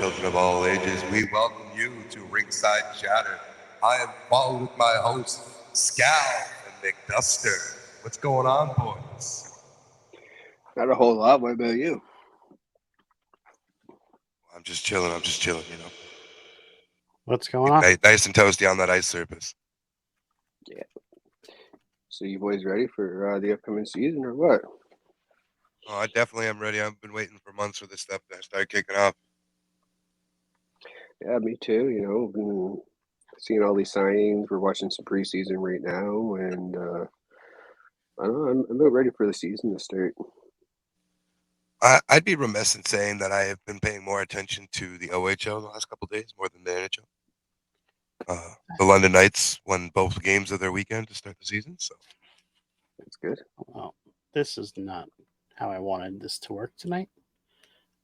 children of all ages. We welcome you to Ringside Chatter. I am followed with my host, Scalz and Duster. What's going on, boys? Not a whole lot. What about you? I'm just chilling, you know. What's going on? Nice and toasty on that ice surface. Yeah. So you boys ready for the upcoming season or what? Oh, I definitely am ready. I've been waiting for months for this stuff to start kicking off. Yeah, me too. Been seeing all these signings. We're watching some preseason right now, and I don't know. I'm about ready for the season to start. I'd be remiss in saying that I have been paying more attention to the OHL the last couple of days more than the NHL. The London Knights won both games of their weekend to start the season, so That's good. Well, this is not how I wanted this to work tonight.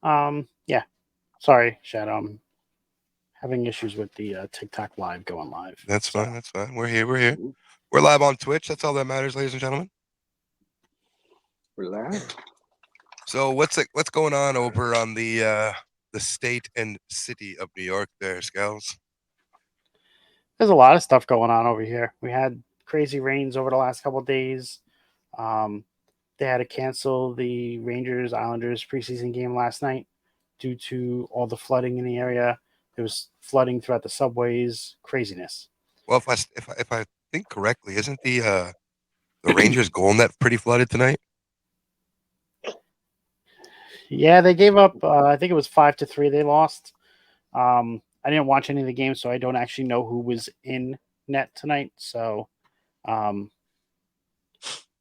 Yeah. Sorry, Shadow. I'm having issues with the TikTok live going live. that's So, fine. That's fine. We're here. We're live on Twitch. That's all that matters, ladies and gentlemen. We're live. So what's going on over on the state and city of New York there, Scales? there's a lot of stuff going on over here. We had crazy rains over the last couple of days. They had to cancel the Rangers Islanders preseason game last night due to all the flooding in the area. There was flooding throughout the subways. Craziness. Well, if I think correctly, isn't the Rangers goal net pretty flooded tonight? Yeah, they gave up. I think it was 5-3. They lost. I didn't watch any of the games, so I don't actually know who was in net tonight. So,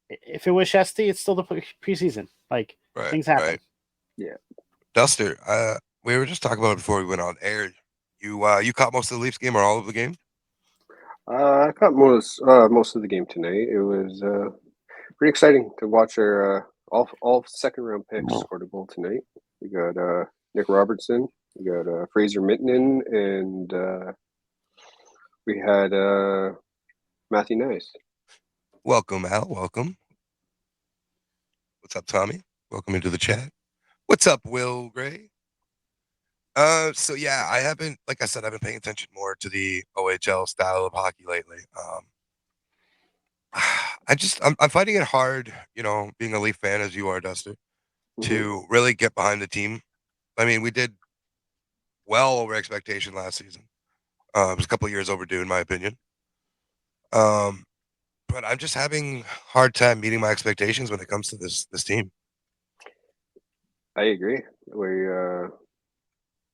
if it was Shesty, it's still the preseason. Like things happen. Right. Yeah. Duster, we were just talking about it before we went on air. You caught most of the Leafs game or all of the game? I caught most of the game tonight. It was pretty exciting to watch our all second round picks scored a goal tonight. We got Nick Robertson, we got Fraser Mittinen, and we had Matthew Nice. Welcome, Al. Welcome. What's up, Tommy? Welcome into the chat. What's up, Will Gray? So yeah, I haven't, like I said, I've been paying attention more to the OHL style of hockey lately. I'm finding it hard, being a Leaf fan as you are, Duster, to really get behind the team. I mean, we did well over expectation last season. It was a couple of years overdue, in my opinion. But I'm just having hard time meeting my expectations when it comes to this team. I agree.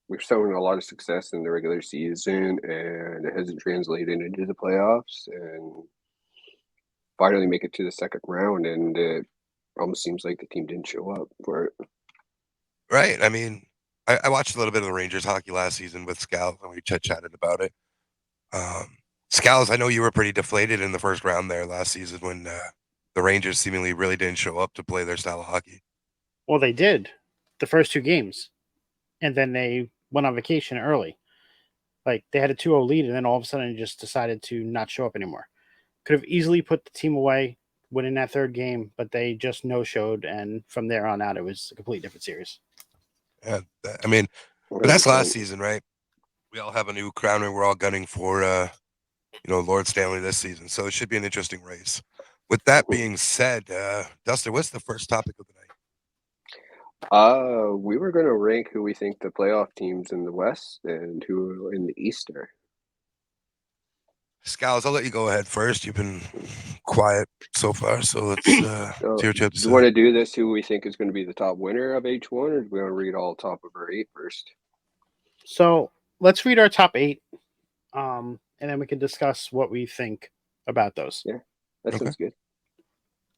We've shown a lot of success in the regular season, and it hasn't translated into the playoffs. And finally, make it to the second round, and it almost seems like the team didn't show up for it. Right. I mean, I watched a little bit of the Rangers hockey last season with Scalz, and we chatted about it. Scalz, I know you were pretty deflated in the first round there last season when the Rangers seemingly really didn't show up to play their style of hockey. Well, they did the first two games, and then they went on vacation early. Like they had a 2-0 lead, and then all of a sudden just decided to not show up anymore. Could have easily put the team away, winning that third game, but they just no-showed, and from there on out, it was a completely different series. Yeah, I mean, but that's last season, right? We all have a new crown, and we're all gunning for, Lord Stanley this season. So it should be an interesting race. With that being said, Duster, what's the first topic of the night? We were going to rank who we think the playoff teams in the West and who in the East are. Scalz, I'll let you go ahead first. You've been quiet so far, so let's see what you have to Do say. you want to do this? Who we think is going to be the top winner of each one, or do we want to read all top of our 8 first? So let's read our top 8, and then we can discuss what we think about those. Yeah, that sounds good.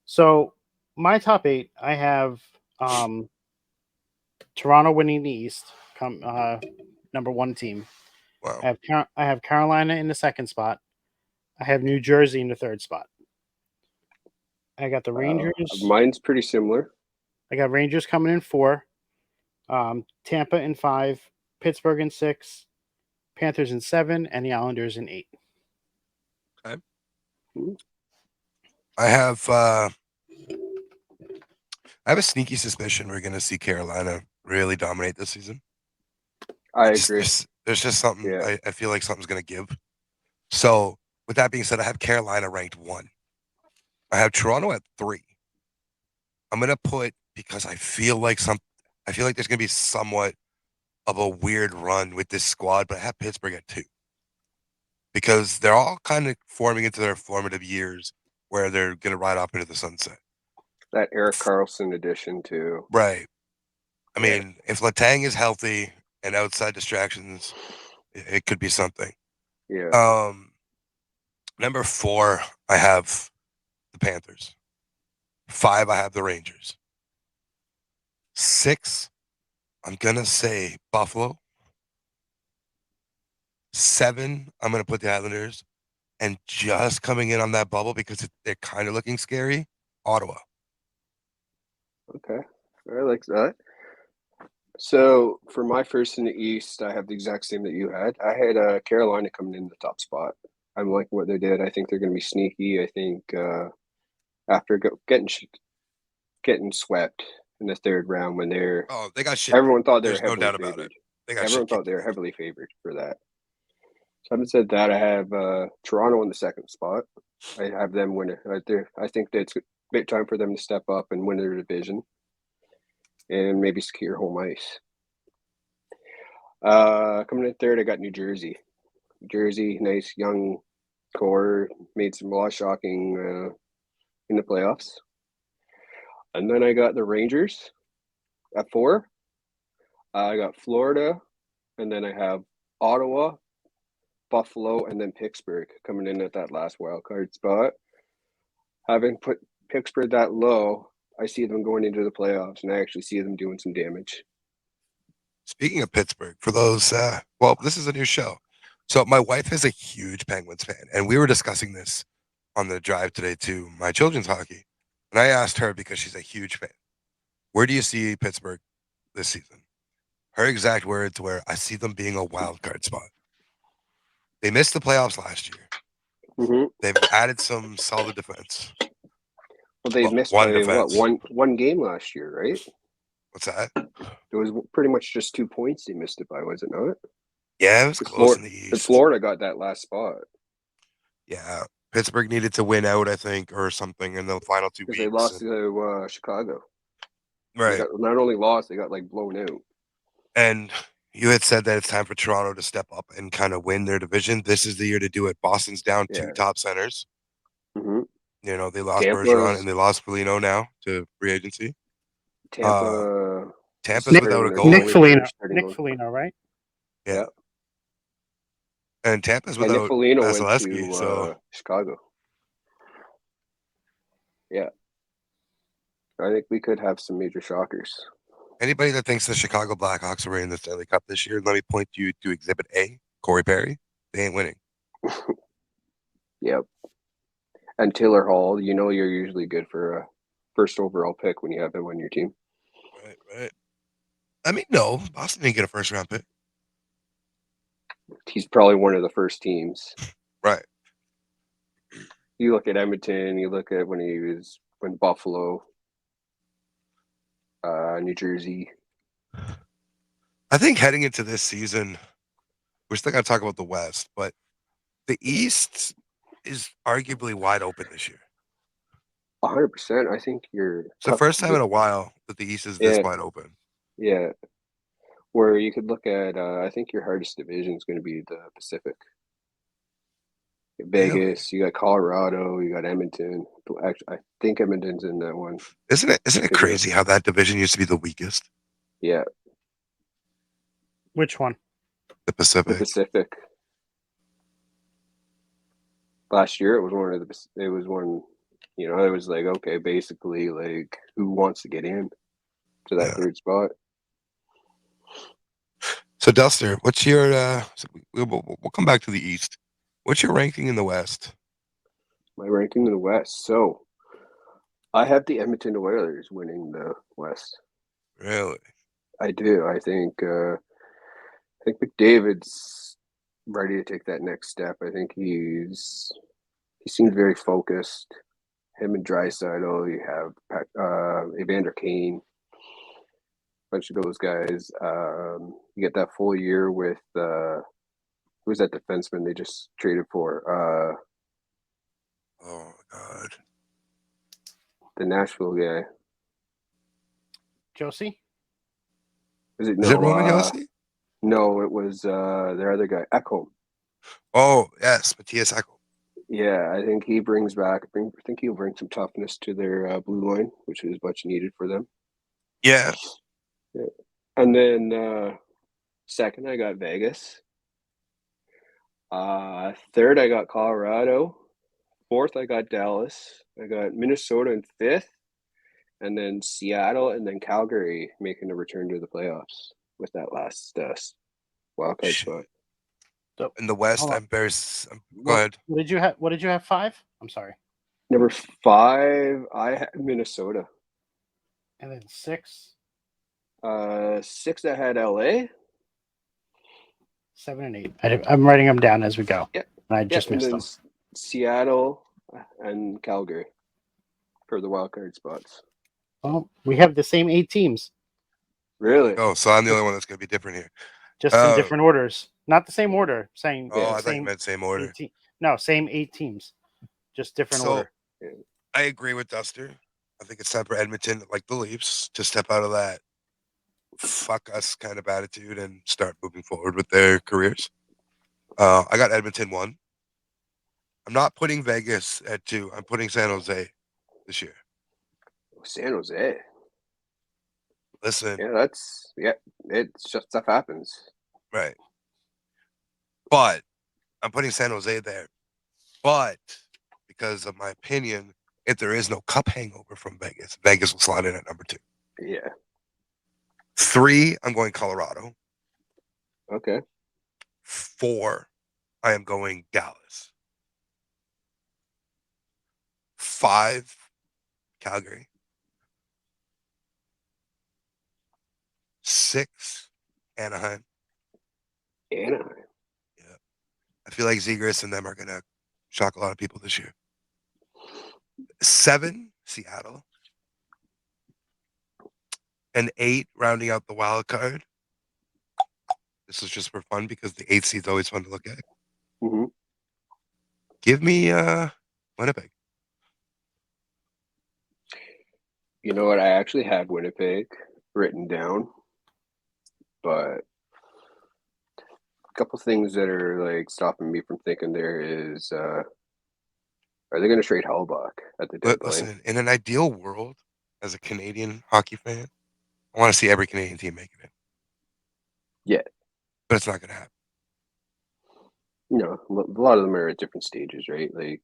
So my top 8, I have Toronto winning the East, number 1 team. Wow. I have Carolina in the second spot. I have New Jersey in the third spot. I got the Rangers. Mine's pretty similar. I got Rangers coming in 4, Tampa in 5, Pittsburgh in 6, Panthers in 7, and the Islanders in 8. Okay. I have a sneaky suspicion we're going to see Carolina really dominate this season. I agree. There's just something Yeah. I feel like something's gonna give. So with that being said, I have Carolina ranked 1. I have Toronto at 3. I'm gonna put because I feel like there's gonna be somewhat of a weird run with this squad, but I have Pittsburgh at 2 because they're all kind of forming into their formative years where they're gonna ride off into the sunset. That Eric Carlson addition too. Right. I Yeah. mean, if Letang is healthy and outside distractions, it could be something. Yeah. Number 4, I have the Panthers. 5, I have the Rangers. 6, I'm gonna say Buffalo. 7, I'm gonna put the Islanders. And just coming in on that bubble because they're kind of looking scary, Ottawa. Okay. I like that. So for my first in the East, I have the exact same that you had. I had Carolina coming in the top spot. I'm liking what they did. I think they're going to be sneaky. I think after getting swept in the third round when Oh, they got shit. everyone thought they were There's no heavily doubt about it. favored. They got Everyone shit. thought they were heavily favored for that. So having said that, I have Toronto in the second spot. I have them win it. I think that it's a bit time for them to step up and win their division and maybe secure home ice. Coming in third, I got New Jersey. New Jersey, nice young core, made some lot shocking in the playoffs. And then I got the Rangers at 4. I got Florida, and then I have Ottawa, Buffalo, and then Pittsburgh coming in at that last wild card spot. Having put Pittsburgh that low, I see them going into the playoffs, and I actually see them doing some damage. Speaking of Pittsburgh, for those, this is a new show. So my wife is a huge Penguins fan, and we were discussing this on the drive today to my children's hockey. And I asked her because she's a huge fan, where do you see Pittsburgh this season? Her exact words were, I see them being a wild card spot. They missed the playoffs last year. Mm-hmm. They've added some solid defense. Well, they missed one by defense. one game last year, right? What's that? It was pretty much just 2 points they missed it by, was it not? Yeah, it was close in the East. Florida got that last spot. Yeah, Pittsburgh needed to win out, I think, or something in the final 2 weeks. Because they lost to Chicago. Right. They not only lost, they got like blown out. And you had said that it's time for Toronto to step up and kind of win their division. This is the year to do it. Boston's down 2 top centers. Mm-hmm. You know, they lost Bergeron and they lost Foligno now to free agency. Tampa's without a goal. Nick Foligno, right? Yeah. And Tampa's without Nick Foligno went Vasilevsky, to so Chicago. Yeah. I think we could have some major shockers. Anybody that thinks the Chicago Blackhawks are winning the Stanley Cup this year, let me point you to Exhibit A, Corey Perry. They ain't winning. Yep. And Taylor Hall, you know you're usually good for a first overall pick when you have him on your team. Right. I mean, no, Boston didn't get a first round pick. He's probably one of the first teams. Right. You look at Edmonton, you look at when Buffalo, New Jersey. I think heading into this season, we're still going to talk about the West, but the East is arguably wide open this year. 100%. I think it's the first time in a while that the East is this wide open. Yeah. Where you could look at, I think your hardest division is going to be the Pacific. Vegas, You got Colorado, you got Edmonton. Actually, I think Edmonton's in that one. Isn't it crazy how that division used to be the weakest? Yeah. Which one? The Pacific. The Pacific. Last year, it was one. You know, it was like, okay, basically, like, who wants to get in to that third spot? So, Duster, what's your? We'll come back to the East. What's your ranking in the West? My ranking in the West. So, I have the Edmonton Oilers winning the West. Really? I do. I think McDavid's ready to take that next step. I think he seems very focused. Him and Draisaitl, you have Evander Kane, a bunch of those guys. You get that full year with who's that defenseman they just traded for? Oh my God. The Nashville guy. Josie? Is it Is it no? Roman Yossi? No, it was their other guy, Ekholm. Oh yes, Matthias Eckel. Yeah, I think he brings back. I think he'll bring some toughness to their blue line, which is much needed for them. Yeah. Yeah. And then second, I got Vegas. Third, I got Colorado. Fourth, I got Dallas. I got Minnesota in fifth, and then Seattle, and then Calgary making a return to the playoffs with that last wild card Shit. spot. So, In the West, hold on. I'm very. Go ahead. What did you have? What did you have? 5? I'm sorry. Number 5, I had Minnesota. And then 6, 6, I had LA. 7, and 8. I'm writing them down as we go. Yeah. And I just and missed then them. Seattle and Calgary for the wild card spots. Well, we have the same 8 teams, Really? Oh, so I'm the only one that's going to be different here. just in different orders. Not the same order. Saying Oh, I thought same you meant same order. 18. No, same 8 teams, just different So order. I agree with Duster. I think it's time for Edmonton, like the Leafs, to step out of that fuck us kind of attitude and start moving forward with their careers. I got Edmonton 1. I'm not putting Vegas at 2. I'm putting San Jose this year. San Jose. Listen, Yeah, it's just stuff happens. right. But I'm putting San Jose there. But because of my opinion, if there is no cup hangover from Vegas, Vegas will slide in at number 2. Yeah. 3, I'm going Colorado. Okay. 4, I am going Dallas. 5, Calgary. 6, Anaheim. Anaheim. Yeah. I feel like Zegras and them are going to shock a lot of people this year. 7, Seattle. And 8, rounding out the wild card. This is just for fun because the 8th seed's always fun to look at. Mm-hmm. Give me Winnipeg. You know what? I actually had Winnipeg written down, but a couple things that are like stopping me from thinking there is are they going to trade Hellbach at the But deadline? listen, in an ideal world, as a Canadian hockey fan, I want to see every Canadian team making it. Yeah. But it's not going to happen. You know, a lot of them are at different stages, right? Like,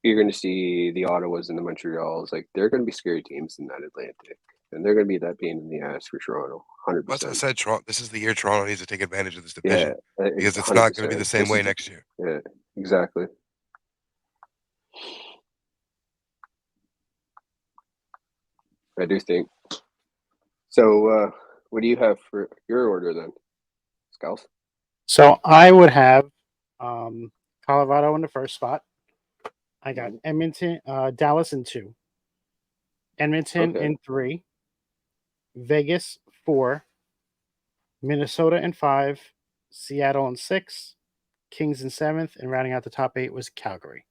you're going to see the Ottawas and the Montreals. Like, they're going to be scary teams in that Atlantic. And they're going to be that pain in the ass for Toronto, 100%. That's what I said. Toronto. This is the year Toronto needs to take advantage of this Yeah, division because it's not going to be the same way next year. Yeah, exactly. I do think. So, what do you have for your order then, Scalz? So I would have Colorado in the first spot. I got Edmonton, Dallas in 2, Edmonton in 3, Vegas 4, Minnesota in 5, Seattle in 6, Kings in 7th, and rounding out the top 8 was Calgary.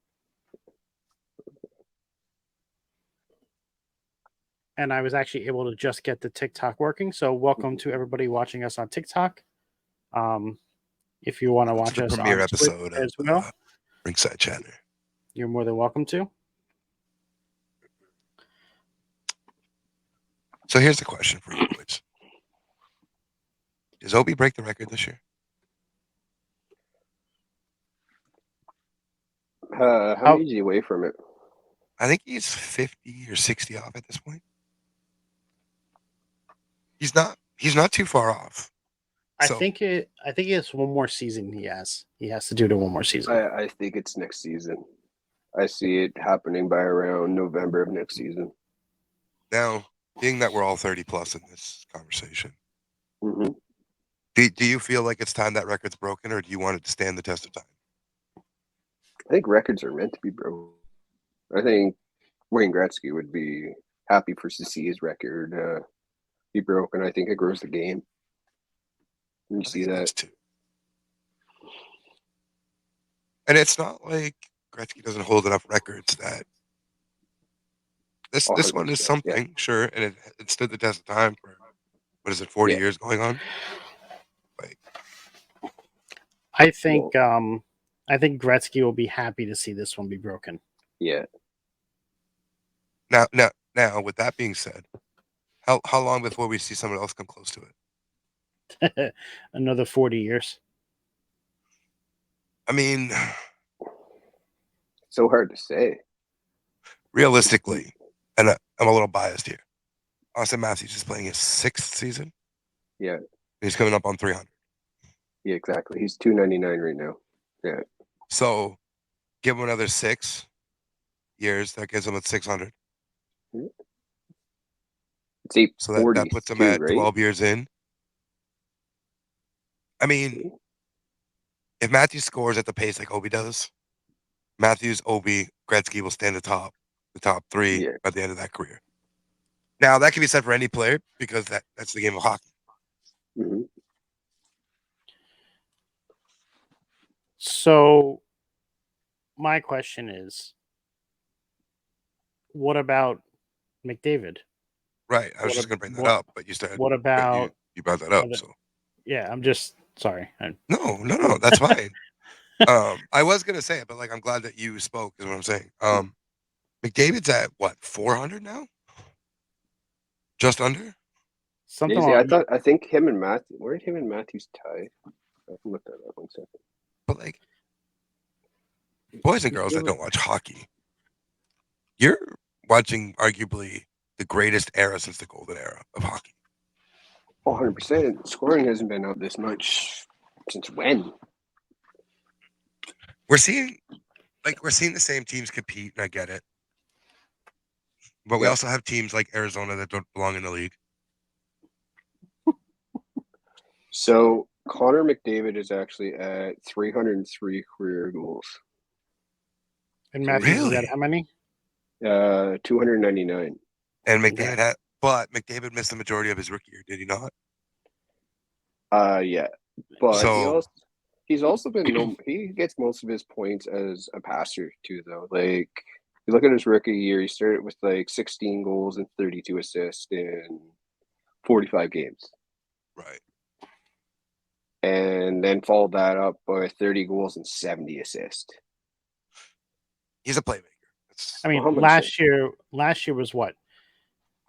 And I was actually able to just get the TikTok working. So welcome to everybody watching us on TikTok. If you want to watch the us premiere on episode Twitter as well, Rinkside Chatter, you're more than welcome to. So here's the question for you boys: does Obi break the record this year? How many is he away from it? I think he's 50 or 60 off at this point. He's not too far off. I think it's one more season he has. He has to do it in one more season. I think it's next season. I see it happening by around November of next season. Now, being that we're all 30 plus in this conversation, Mm-hmm. do you feel like it's time that record's broken, or do you want it to stand the test of time? I think records are meant to be broken. I think Wayne Gretzky would be happy to see his record be broken. I think it grows the game. You I see think it that? does too. And it's not like Gretzky doesn't hold enough records that this one is 100%. Yeah. something, sure, and it stood the test of time for what is it, 40 Yeah. years going on? Like, I think Gretzky will be happy to see this one be broken. Yeah. now, with that being said, how long before we see someone else come close to it? Another 40 years. I mean, So hard to say. realistically, and I'm a little biased here. Austin Matthews is playing his 6th season. Yeah. He's coming up on 300. Yeah, exactly. He's 299 right now. Yeah. So give him another 6 years. That gives him at 600. It's 840 So that puts him too, at right? 12 years in. I mean, if Matthews scores at the pace like Obi does, Matthews, Obi, Gretzky will stand the top 3 Yeah. at the end of that career. Now that can be said for any player because that's the game of hockey. Mm-hmm. So my question is, what about McDavid? Right. I was What just ab- going to bring that what- up, but you started. What But about you brought that up, other? so Yeah, I'm just sorry. no, that's fine. I was going to say it, but like I'm glad that you spoke. Is what I'm saying. McDavid's at what 400 now? Just under. Something Easy. along. I think him and Matthew. Where did him and Matthews tie? I can look that up 1 second. But like, boys and girls that don't watch hockey, you're watching arguably the greatest era since the golden era of hockey. 100%. Scoring hasn't been up this much since when? We're seeing the same teams compete, and I get it. But we Yeah. also have teams like Arizona that don't belong in the league. So Connor McDavid is actually at 303 career goals. And Matthews is at Really? how many? 299. And Okay. McDavid missed the majority of his rookie year, did he not? Yeah. But So he's also been he gets most of his points as a passer too, though. Like you look at his rookie year, he started with like 16 goals and 32 assists in 45 games. right. And then followed that up by 30 goals and 70 assists. He's a playmaker. I mean, 100%. last year was what?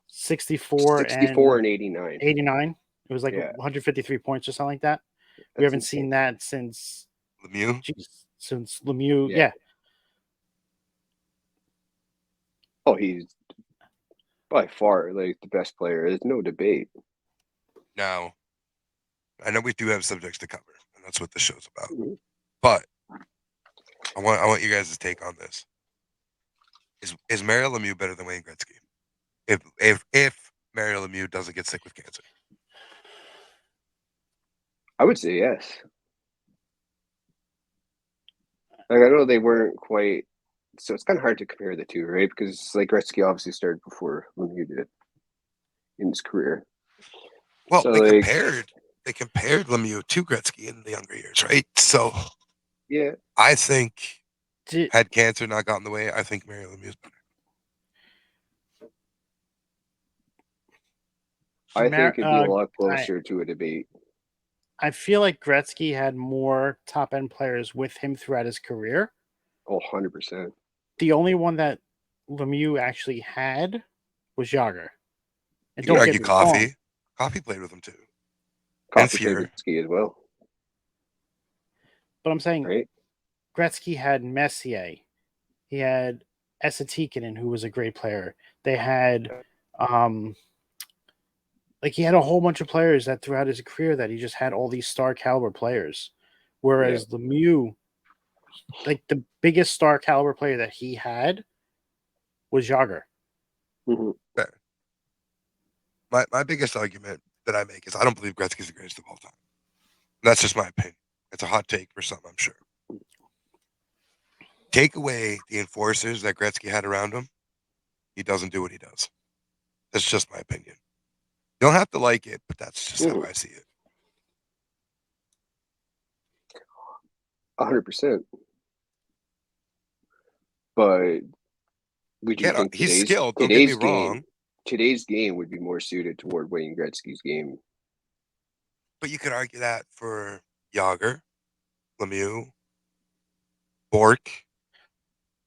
64 64 and and 89. 89. It was like Yeah. 153 points or something like that. We That's haven't insane. seen that since Lemieux. since Lemieux. Yeah. Yeah. Oh, he's by far like the best player. There's no debate. Now, I know we do have subjects to cover, and that's what the show's about. Mm-hmm. But I want you guys' take on this. Is Mario Lemieux better than Wayne Gretzky? If Mario Lemieux doesn't get sick with cancer. I would say yes. Like I know they weren't quite, so it's kind of hard to compare the two, right? Because like Gretzky obviously started before Lemieux did in his career. Well, So they like, compared Lemieux to Gretzky in the younger years, right? So yeah, I think Did, had cancer not gotten in the way, I think Mario Lemieux is better. I think it'd be a lot closer to a debate. I feel like Gretzky had more top end players with him throughout his career. Oh, 100%. The only one that Lemieux actually had was Jagger. And You could don't argue get me wrong, Coffee. Coffee played with him too. Coffee played Fuhrer. with Gretzky as well, but I'm saying right? Gretzky had Messier. He had Esa who was a great player. They had like he had a whole bunch of players that throughout his career that he just had all these star caliber players. Whereas Lemieux, like the biggest star caliber player that he had was Jagger. Mm-hmm. Fair. My biggest argument that I make is I don't believe Gretzky's the greatest of all time. That's just my opinion. It's a hot take for some, I'm sure. Take away the enforcers that Gretzky had around him, he doesn't do what he does. That's just my opinion. You don't have to like it, but that's just how I see it. 100%. But would you think He's skilled. Don't get me wrong. Today's game would be more suited toward Wayne Gretzky's game? But you could argue that for Yager, Lemieux, Bork,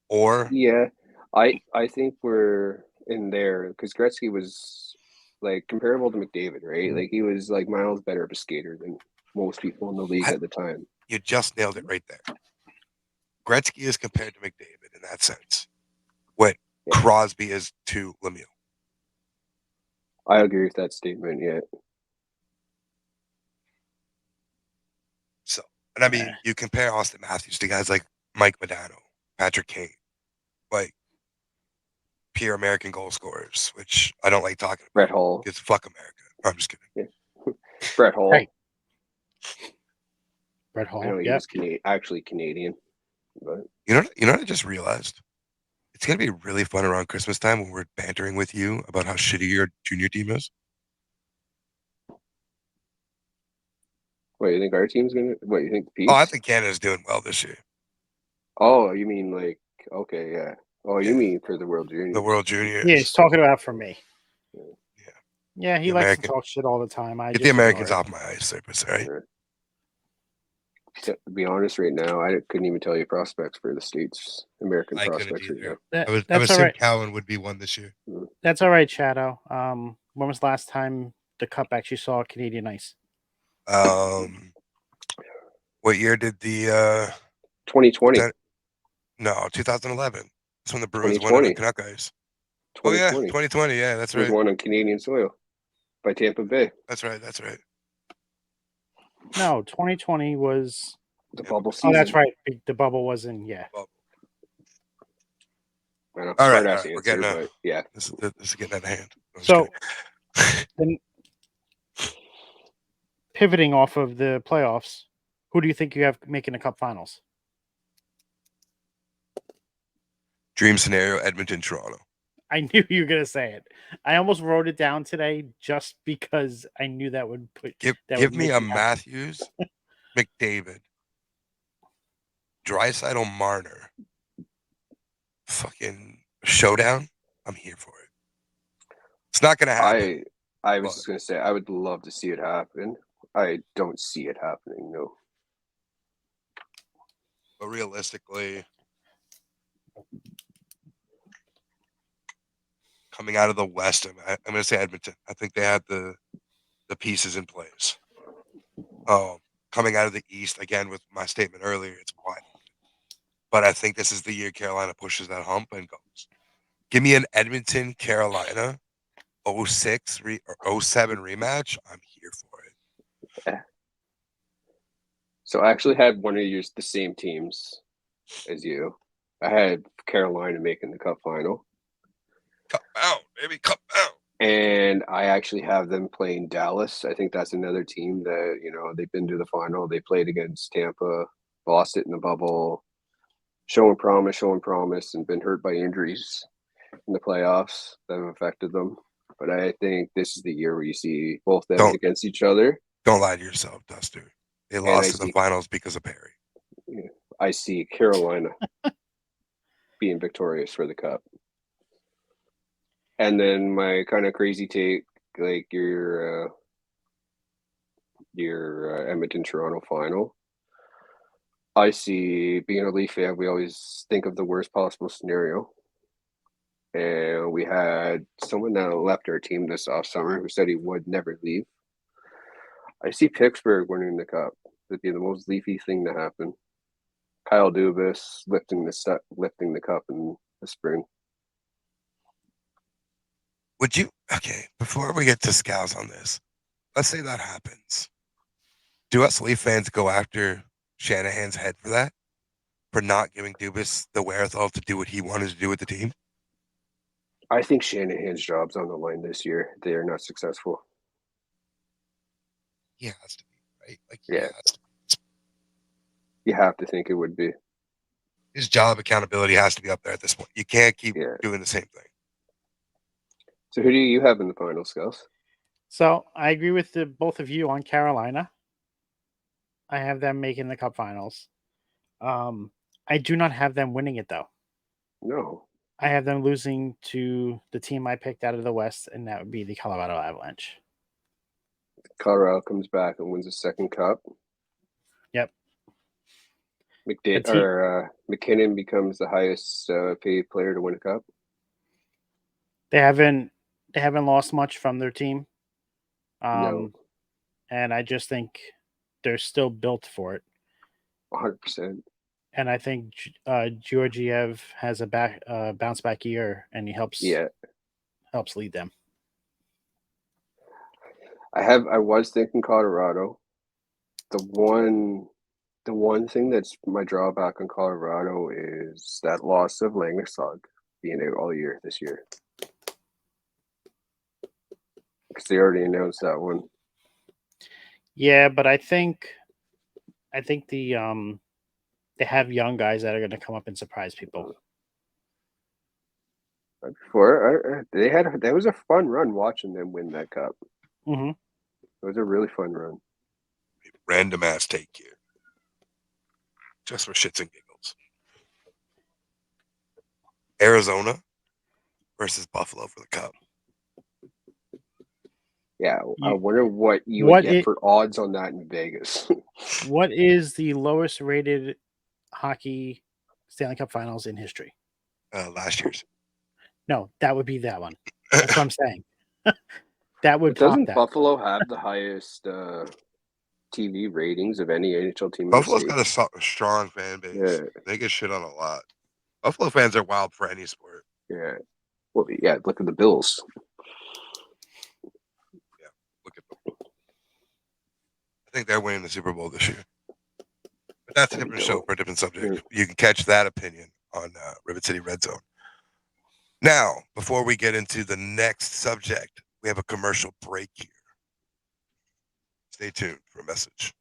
or Yeah, I think we're in there because Gretzky was like comparable to McDavid, right? Like he was like miles better of a skater than most people in the league at the time. you just nailed it right there. Gretzky is compared to McDavid in that sense. What Crosby is to Lemieux. I agree with that statement. Yeah. So, and I mean, you compare Austin Matthews to guys like Mike Modano, Patrick Kane, like pure American goal scorers, which I don't like talking about. Brett Hull. It's fuck America. I'm just kidding. Yeah. Brett Hull. Right. Brett Hull. I know he was actually Canadian. But you know what I just realized? It's gonna be really fun around Christmas time when we're bantering with you about how shitty your junior team is. what, you think our team's gonna? What, you think the Peace? Oh, I think Canada's doing well this year. Oh, you mean like okay, yeah. Oh, Yeah. you mean for the World Juniors? The World Juniors. Yeah, he's talking about for me. Yeah. Yeah, he The likes American- to talk shit all the time. Get the Americans off my ice surface, right? Sure. To be honest, right now, I couldn't even tell you prospects for the States. American I couldn't prospects right either. now. I would That's all assume right. Cowan would be one this year. That's all right, Shadow. When was the last time the Cup actually saw Canadian ice? What year did the 2020. No, 2011. That's when the Bruins won on 2020. Canuck ice. Oh yeah, 2020. 2020. Yeah, that's It was right. won on Canadian soil by Tampa Bay. That's right. That's right. No, 2020 was The bubble season. Oh, that's right. The bubble was in I know, All smart right, ass we're answer, getting but yeah. This is getting out of hand. So then pivoting off of the playoffs, who do you think you have making the Cup Finals? Dream scenario: Edmonton, Toronto. I knew you were gonna say it. I almost wrote it down today just because I knew that would put. Give me a Matthews, McDavid, Draisaitl, Marner, fucking showdown. I'm here for it. It's not gonna happen. I was just gonna say I would love to see it happen. I don't see it happening, no. But realistically, coming out of the West, I'm going to say Edmonton. I think they had the pieces in place. Coming out of the East, again, with my statement earlier, it's wide. But I think this is the year Carolina pushes that hump and goes. Give me an Edmonton, Carolina 06 or 07 rematch. I'm here for it. Yeah. So I actually had one of the same teams as you. I had Carolina making the Cup final. Cup out, baby, cup out. And I actually have them playing Dallas. I think that's another team that, they've been to the final. They played against Tampa, lost it in the bubble, showing promise, and been hurt by injuries in the playoffs that have affected them. But I think this is the year where you see both them against each other. Don't lie to yourself, Duster. They lost in the finals because of Perry. Yeah, I see Carolina being victorious for the Cup. And then my kind of crazy take, like your Edmonton Toronto final. I see, being a Leaf fan, we always think of the worst possible scenario. And we had someone that left our team this off summer who said he would never leave. I see Pittsburgh winning the Cup. It'd be the most Leafy thing to happen. Kyle Dubas lifting the Cup in the spring. Would you? Okay, before we get to Scalz on this, let's say that happens. Do us Leaf fans go after Shanahan's head for that? For not giving Dubas the wherewithal to do what he wanted to do with the team? I think Shanahan's job's on the line this year. They are not successful. He has to be, right? Like, yeah. You have to think it would be. His job accountability has to be up there at this point. You can't keep doing the same thing. So who do you have in the finals, Scalz? So I agree with both of you on Carolina. I have them making the cup finals. I do not have them winning it though. No. I have them losing to the team I picked out of the West, and that would be the Colorado Avalanche. Colorado comes back and wins a second cup. Yep. The team- McKinnon becomes the highest paid player to win a cup. They haven't lost much from their team. No. And I just think they're still built for it. 100%. And I think Georgiev has a bounce back year, and he helps lead them. I was thinking Colorado. The one thing that's my drawback on Colorado is that loss of Langnesod being out all year this year. Because they already announced that one. Yeah, but I think the they have young guys that are going to come up and surprise people. Before that was a fun run watching them win that cup. Mm-hmm. It was a really fun run. Random ass take here, just for shits and giggles. Arizona versus Buffalo for the cup. Yeah, I wonder what you would get for odds on that in Vegas. What is the lowest rated hockey Stanley Cup Finals in history? Last year's. No, that would be that one. That's what I'm saying. That would Doesn't that. Buffalo have the highest TV ratings of any NHL team? Buffalo's got a strong fan base. Yeah. They get shit on a lot. Buffalo fans are wild for any sport. Yeah. Well, yeah. Look at the Bills. Yeah, look at them. I think they're winning the Super Bowl this year. But that's a different show for a different subject. Yeah. You can catch that opinion on Rivet City Red Zone. Now, before we get into the next subject, we have a commercial break here. Stay tuned for a message.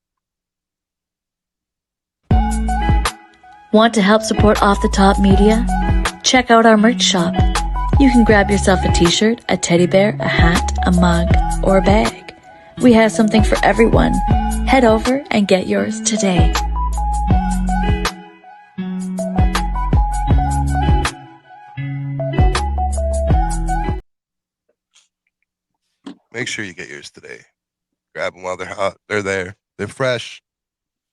Want to help support Off the Top Media? Check out our merch shop. You can grab yourself a t-shirt, a teddy bear, a hat, a mug, or a bag. We have something for everyone. Head over and get yours today. Make sure you get yours today. Grab them while they're hot. They're there. They're fresh.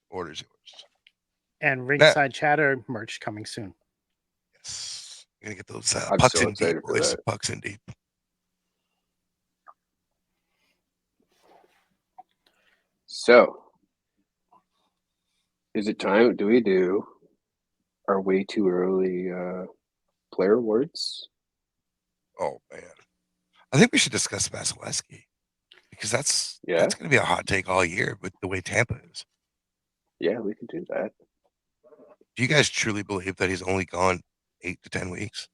Order's yours. And Ringside Chatter merch coming soon. Yes. You're going to get those pucks in deep, boys. Pucks in deep. So, is it time? Do we do our way too early player awards? Oh, man. I think we should discuss Vasilevsky because that's going to be a hot take all year with the way Tampa is. Yeah, we can do that. Do you guys truly believe that he's only gone 8 to 10 weeks?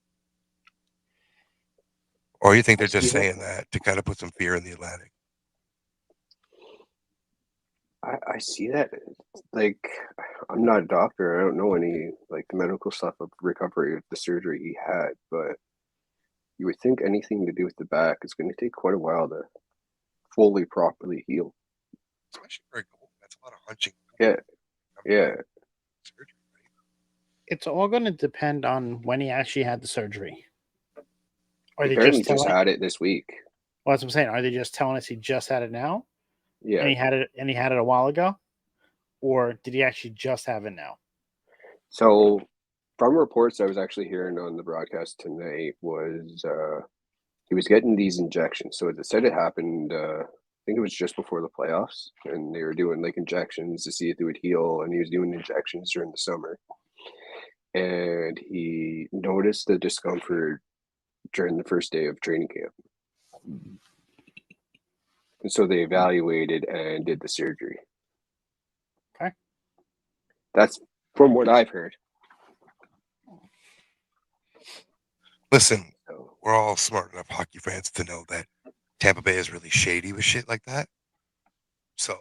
Or you think they're just saying that to kind of put some fear in the Atlantic? I see that. Like, I'm not a doctor. I don't know any, like, the medical stuff of recovery of the surgery he had, but you would think anything to do with the back is going to take quite a while to fully, properly heal. Especially for a goal. That's a lot of hunching. Yeah. Surgery, right? It's all going to depend on when he actually had the surgery. Or they just had it this week. Well, that's what I'm saying. Are they just telling us he just had it now? Yeah. And he had it a while ago? Or did he actually just have it now? So, from reports I was actually hearing on the broadcast tonight was he was getting these injections. So it said it happened, I think it was just before the playoffs, and they were doing like injections to see if they would heal, and he was doing injections during the summer. And he noticed the discomfort during the first day of training camp. And so they evaluated and did the surgery. Okay. That's from what I've heard. Listen, we're all smart enough hockey fans to know that Tampa Bay is really shady with shit like that. So,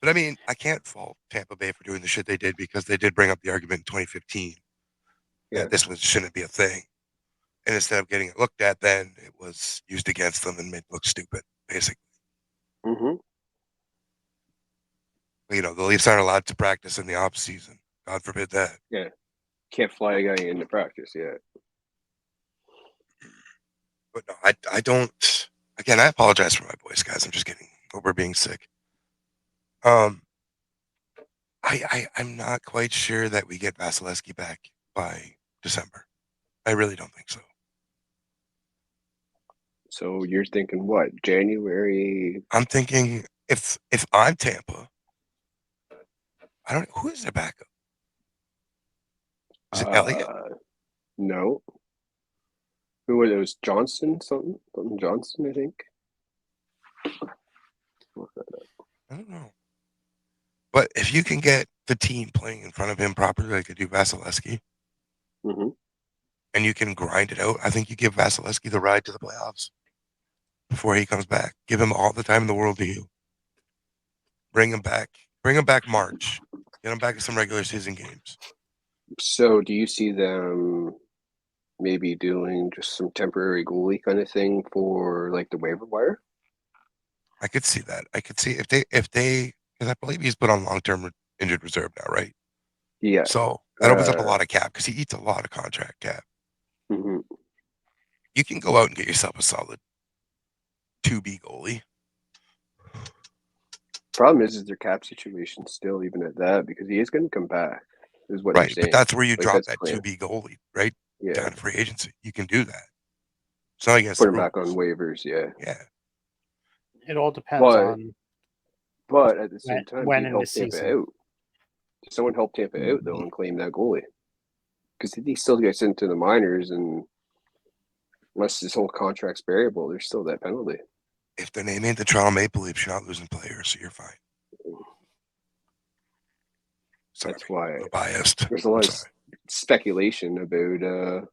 but I mean, I can't fault Tampa Bay for doing the shit they did because they did bring up the argument in 2015 that this shouldn't be a thing. And instead of getting it looked at, then it was used against them and made look stupid, basically. Mm-hmm. You know, the Leafs aren't allowed to practice in the off season. God forbid that. Yeah, can't fly a guy into practice yet. But no, I don't. Again, I apologize for my voice, guys. I'm just getting over being sick. I'm not quite sure that we get Vasilevsky back by December. I really don't think so. So you're thinking what? January? I'm thinking if I'm Tampa, I don't know who is their backup. Is it Elliott? No. Who was it? It was Johnson? Something Johnson, I think. I don't know. But if you can get the team playing in front of him properly, like they do Vasilevsky, Mm-hmm. and you can grind it out, I think you give Vasilevsky the ride to the playoffs before he comes back. Give him all the time in the world to heal. Bring him back. Bring him back March. Get him back to some regular season games. So do you see them maybe doing just some temporary goalie kind of thing for like the waiver wire? I could see that. I could see if they because I believe he's put on long-term injured reserve now, right? Yeah. So that opens up a lot of cap because he eats a lot of contract cap. Mm-hmm. You can go out and get yourself a solid 2B goalie. Problem is their cap situation still even at that because he is going to come back. Is what Right, they're saying. but that's where you Like, drop that's that the plan. 2B goalie, right? Yeah. Down to free agency. You can do that. It's not against Put the him back on rules. waivers. Yeah. Yeah. It all depends on But at the same time, when he in the helped Tampa season. out. Someone helped Tampa out though and claim that goalie because he still gets into the minors, and unless his whole contract's variable, there's still that penalty. If the name ain't the Toronto Maple Leafs, you're not losing players, so you're fine. Sorry, That's why I'm biased. there's a lot of speculation about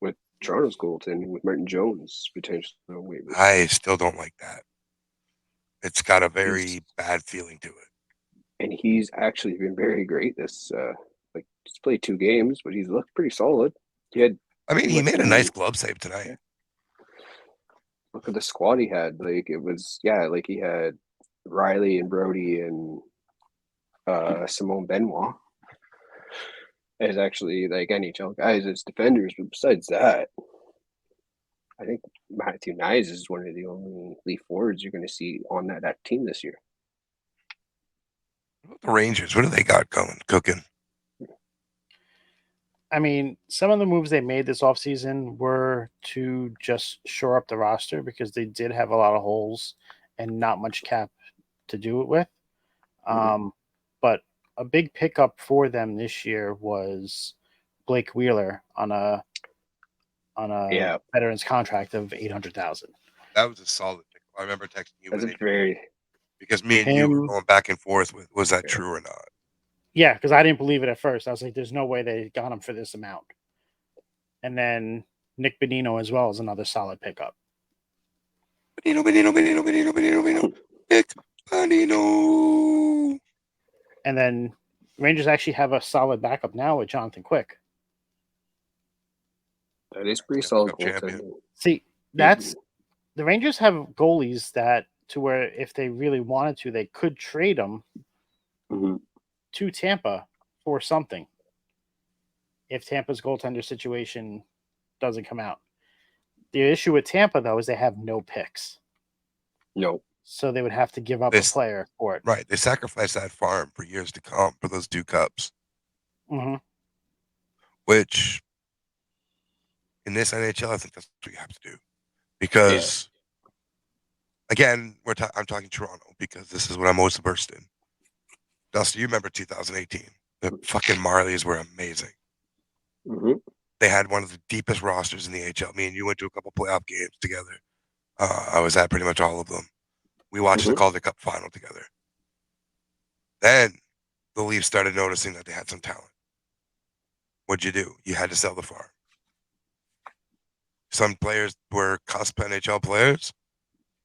with Toronto's goaltending with Martin Jones potentially on waivers. I still don't like that. It's got a very bad feeling to it. And he's actually been very great this like he's played 2 games, but he's looked pretty solid. He made a nice glove save tonight. Yeah. Look at the squad he had. Like it was like he had Riley and Brody and Simone Benoit as actually like NHL guys as defenders, but besides that, I think Matthew Nyes is one of the only Leaf forwards you're going to see on that team this year. What about the Rangers? What do they got cooking? I mean, some of the moves they made this offseason were to just shore up the roster because they did have a lot of holes and not much cap to do it with. But a big pickup for them this year was Blake Wheeler on a veteran's contract of $800,000. That was a solid pick. I remember texting you because me and you were going back and forth with was that true or not? Yeah, because I didn't believe it at first. I was like, "There's no way they got him for this amount." And then Nick Bonino as well is another solid pickup. Nick Bonino. And then Rangers actually have a solid backup now with Jonathan Quick. That is pretty solid goaltending. See, that's the Rangers have goalies that to where if they really wanted to, they could trade them to Tampa for something. If Tampa's goaltender situation doesn't come out. The issue with Tampa, though, is they have no picks. No. So they would have to give up a player for it. Right. They sacrificed that farm for years to come for those 2 cups. Mm-hmm. Which, in this NHL, I think that's what you have to do. Because, again, I'm talking Toronto because this is what I'm most versed in. Dusty, you remember 2018. The fucking Marlies were amazing. Mm-hmm. They had one of the deepest rosters in the HL. Me and you went to a couple playoff games together. I was at pretty much all of them. We watched the Calder Cup final together. Then the Leafs started noticing that they had some talent. What'd you do? You had to sell the farm. Some players were cusp NHL players,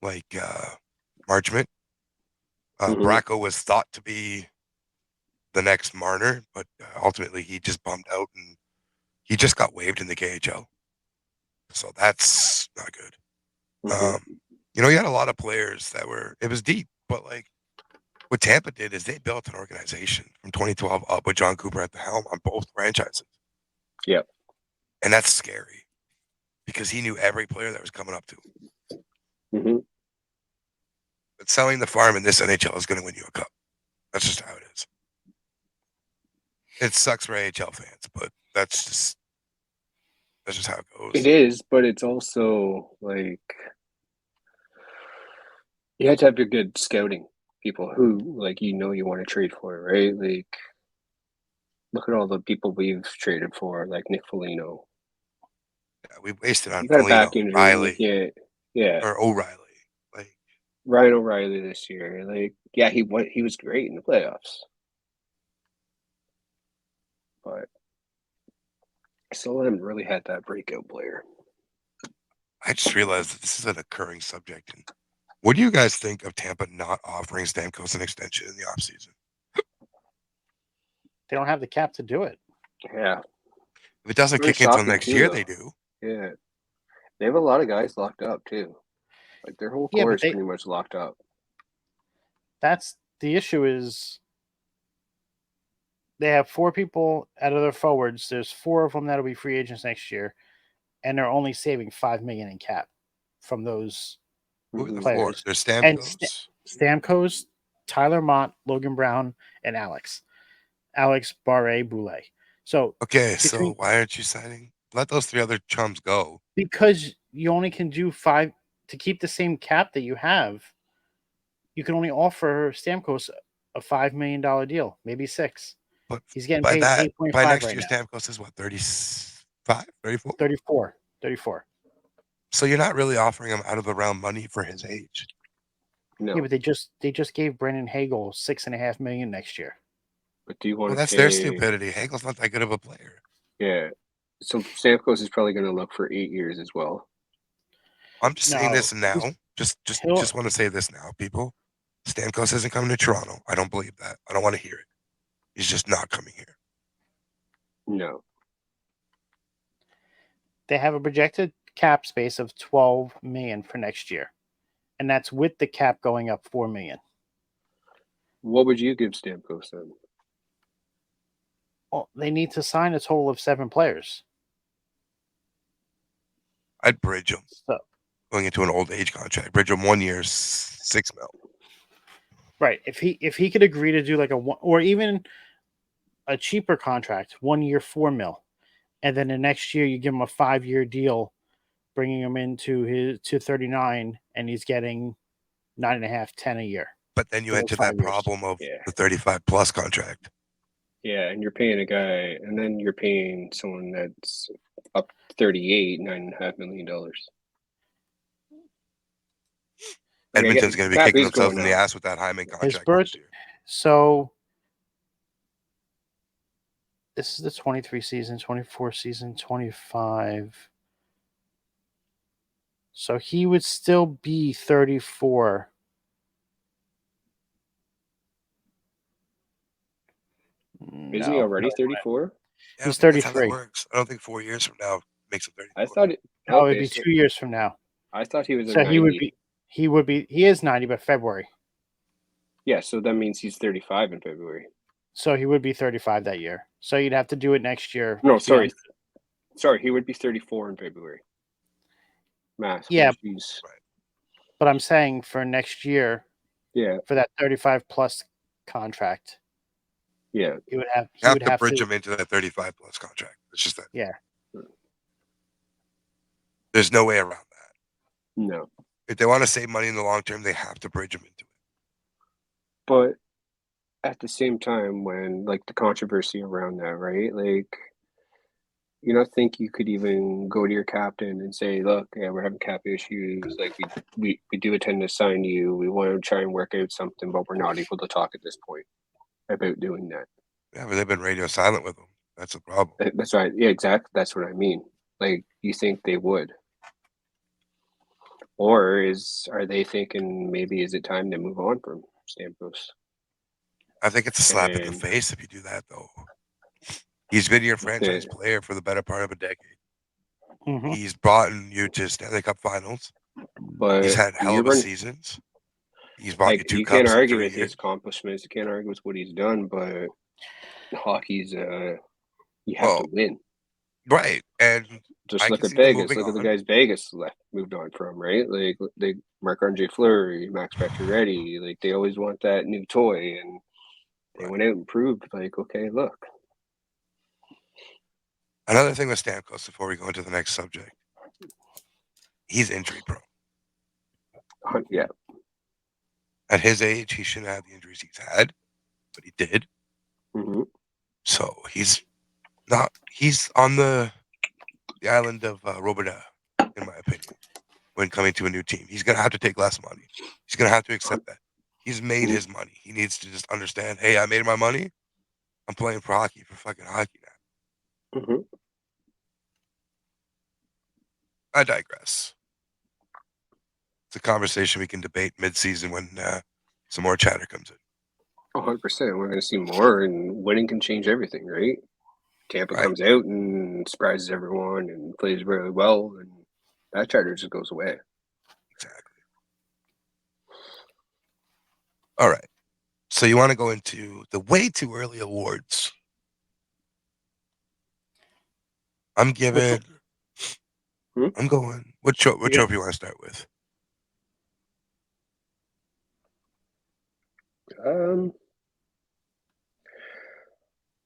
like Marchment. Bracco was thought to be the next Marner, but ultimately he just bummed out and he just got waived in the KHL. So that's not good. You had a lot of players that it was deep, but like What Tampa did is they built an organization from 2012 up with John Cooper at the helm on both franchises. Yep. And that's scary because he knew every player that was coming up to him. Mm-hmm. But selling the farm in this NHL is going to win you a cup. That's just how it is. It sucks for AHL fans, but that's just how it goes. It is, but it's also like you have to have your good scouting people who like you want to trade for, right? Like look at all the people we've traded for, like Nick Foligno. Yeah, we wasted on You got a back Foligno, injury, Riley, yeah, or O'Reilly. Like Ryan O'Reilly this year. Like, yeah, he was great in the playoffs, but I still haven't really had that breakout player. I just realized that this is an occurring subject. And what do you guys think of Tampa not offering Stamkos an extension in the offseason? They don't have the cap to do it. Yeah, If it doesn't Very kick in until shocking next too, year, though. they do. yeah. They have a lot of guys locked up too. Like their whole Yeah, core but is they- pretty much locked up. That's the issue. Is they have 4 people out of their forwards. There's 4 of them that'll be free agents next year, and they're only saving $5 million in cap from those Who are the Mhm. players. 4? There's And Stamkos. Stamkos, Tyler Mott, Logan Brown, and Alex Barre-Boulet. So Okay, so between- why aren't you signing? Let those 3 other chums go. because you only can do 5 to keep the same cap that you have. You can only offer Stamkos a $5 million deal, maybe 6. But He's getting by paid that, 8.5 by next right year, now. Stamkos is what, 35, 34? 34. So you're not really offering him out of the round money for his age. No, Yeah, but they just gave Brendan Hagel $6.5 million next year. but do you want Well, to that's pay? their stupidity. Hagel's not that good of a player. Yeah. So Stamkos is probably going to look for 8 years as well. I'm just saying No, this now. Just he'll- want to say this now, people. Stamkos isn't coming to Toronto. I don't believe that. I don't want to hear it. He's just not coming here. No. They have a projected cap space of $12 million for next year, and that's with the cap going up $4 million. What would you give Stamkos then? Well, they need to sign a total of 7 players. I'd bridge him So going into an old age contract. Bridge him 1 year, $6 million. right, if he could agree to do like a one, or even a cheaper contract, 1 year, $4 million, and then the next year you give him a 5-year deal, bringing him into his to 39, and he's getting 9.5, 10 a year. But then you For enter those 5 that years. problem of Yeah. the 35 plus contract. Yeah, and you're paying a guy, and then you're paying someone that's up 38, $9.5 million. Like, Edmonton's going to be cap kicking is themselves going in the up. ass with that Hyman contract birth- next year. So this is the 23 season, 24 season, 25. So he would still be 34. Isn't he No, already no, 34? Yeah, I He's don't think that's how that 33. works. I don't think 4 years from now makes him 34. I thought it. No, okay, it'd be so 2 years from now. I thought he was a So 90. he is 90, but February. Yeah, so that means he's 35 in February. So he would be 35 that year. So you'd have to do it next year. No, to be sorry. on- Sorry, he would be 34 in February. Math. Yeah. Jeez. But I'm saying for next year, Yeah, for that 35 plus contract, yeah. he would have You have to bridge him into that 35 plus contract. It's just that. Yeah. There's no way around that. No. If they want to save money in the long term, they have to bridge him into it. But at the same time, when like the controversy around that, right? Like, you don't think you could even go to your captain and say, "Look, yeah, we're having cap issues. Like, we do intend to sign you. We want to try and work out something, but we're not able to talk at this point about doing that." Yeah, but they've been radio silent with him. That's the problem. That's right. Yeah, exactly. That's what I mean. Like, you think they would, or are they thinking maybe is it time to move on from Stamkos? I think it's a slap in the And- face if you do that, though. He's been your franchise Okay. player for the better part of a decade. Mhm. He's brought you to Stanley Cup Finals. But He's had hell you're of a running- seasons. He's bought you Like, 2 you can't cups in argue 3 with his years. accomplishments. You can't argue with what he's done, but hockey's you have Well, to win. right. And Just I look can at see them Vegas. moving Look at the on. guys Vegas moved on from, right? Like they Marc-Andre Fleury, Max Pacioretty. Like they always want that new toy, and they Right. went out and proved, like, okay, look. Another thing with Stamkos before we go into the next subject, he's injury prone. Yeah. At his age, he shouldn't have the injuries he's had, but he did. Mm-hmm. So he's on the island of Roberta, in my opinion, when coming to a new team. He's going to have to take less money. He's going to have to accept that. He's made his money. He needs to just understand, hey, I made my money. I'm playing for hockey, for fucking hockey now. Mm-hmm. I digress. It's a conversation we can debate mid-season when some more chatter comes in. 100%. We're going to see more, and winning can change everything, right? Tampa comes out and surprises everyone and plays really well, and that chatter just goes away. Exactly. All right. So you want to go into the way too early awards? I'm giving. I'm going. What trophy you want to start with?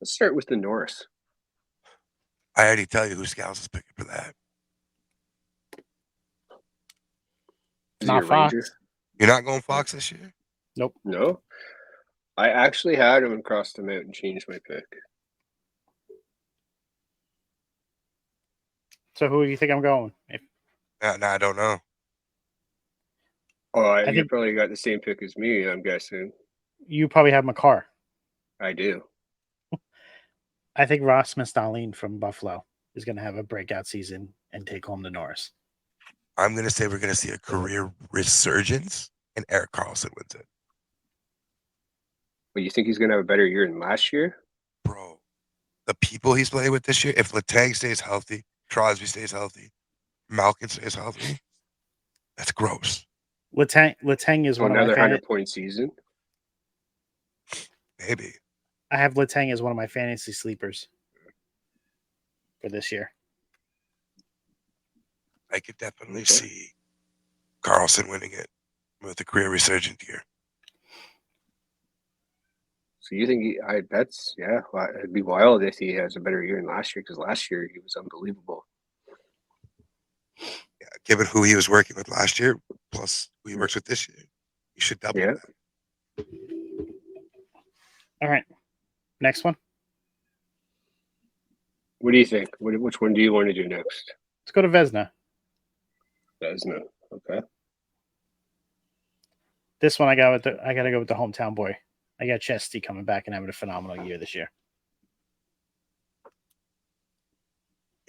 Let's start with the Norris. I already tell you who Scalz is picking for that. Is Not he a Fox. Ranger? You're not going Fox this year? Nope. No. I actually had him and crossed him out and changed my pick. So who do you think I'm going? No, I don't know. Oh, you think probably got the same pick as me, I'm guessing. you probably have McCarr. I do. I think Rasmus Dahlin from Buffalo is going to have a breakout season and take home the Norris. I'm going to say we're going to see a career resurgence, and Erik Karlsson wins it. But you think he's going to have a better year than last year? Bro, the people he's playing with this year, if Letang stays healthy, Crosby stays healthy, Malkin stays healthy, that's gross. Letang is one of my another 100-point season. Maybe. I have Letang as one of my fantasy sleepers for this year. I could definitely see Karlsson winning it with a career resurgent year. So you think it'd be wild if he has a better year than last year, because last year he was unbelievable. Yeah, given who he was working with last year, plus who he works with this year, he should double that. All right. Next one. What do you think? Which one do you want to do next? Let's go to Vezina. Vezina. Okay. This one I got to go with the hometown boy. I got Chesty coming back and having a phenomenal year this year.